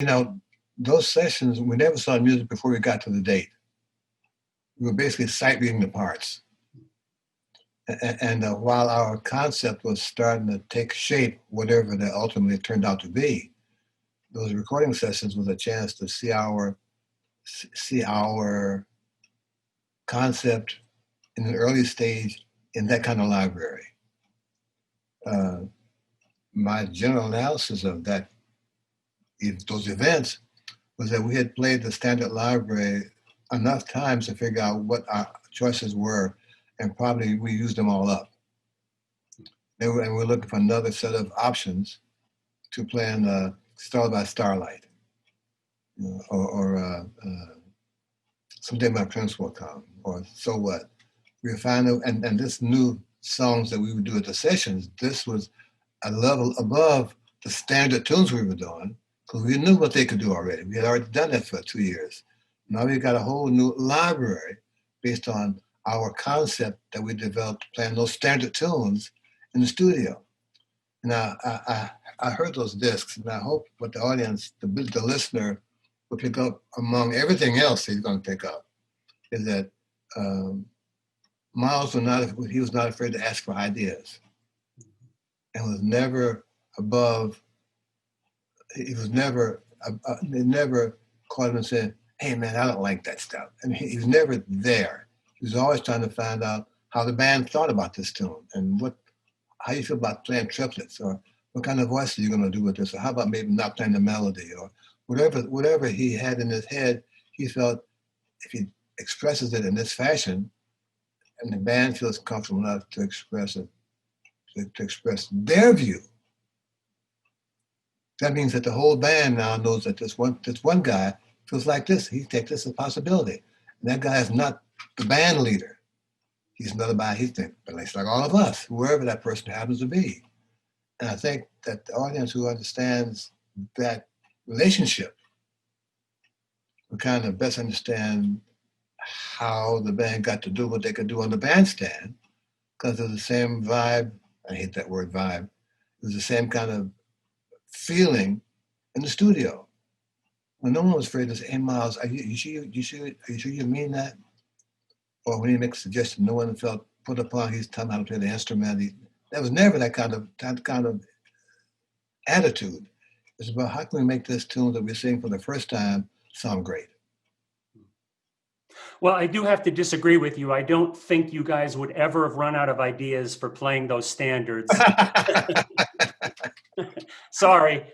You know, those sessions, we never saw music before we got to the date. We were basically sight reading the parts. And while our concept was starting to take shape, whatever that ultimately turned out to be, those recording sessions was a chance to see our concept in an early stage in that kind of library. My general analysis of those events was that we had played the standard library enough times to figure out what our choices were, and probably we used them all up. And we're looking for another set of options to play in Starlight by Starlight, or Someday My Prince Will Come, or So What. We were finding, and this new songs that we would do at the sessions, this was a level above the standard tunes we were doing, because we knew what they could do already. We had already done that for 2 years. Now we got a whole new library based on our concept that we developed playing those standard tunes in the studio. Now, I heard those discs, and I hope what the audience, the listener, will pick up among everything else he's going to pick up is that Miles he was not afraid to ask for ideas, and was never above. He was never. They never caught him and said, "Hey, man, I don't like that stuff." I mean, he was never there. He was always trying to find out how the band thought about this tune and how you feel about playing triplets, or what kind of voice are you going to do with this, or how about maybe not playing the melody, or whatever he had in his head. He felt if he expresses it in this fashion, and the band feels comfortable enough to express it, to express their view, that means that the whole band now knows that this one guy feels like this. He takes this as a possibility. And that guy is not the band leader. He's another guy. But it's like all of us, whoever that person happens to be. And I think that the audience who understands that relationship will kind of best understand how the band got to do what they could do on the bandstand, because of the same vibe. I hate that word vibe. It was the same kind of feeling in the studio. When no one was afraid to say, "Hey, Miles, are you sure you mean that?" Or when he makes a suggestion, no one felt put upon. He's telling how to play the instrument. There was never that kind of attitude. It's about how can we make this tune that we're singing for the first time sound great. Well, I do have to disagree with you. I don't think you guys would ever have run out of ideas for playing those standards. Sorry.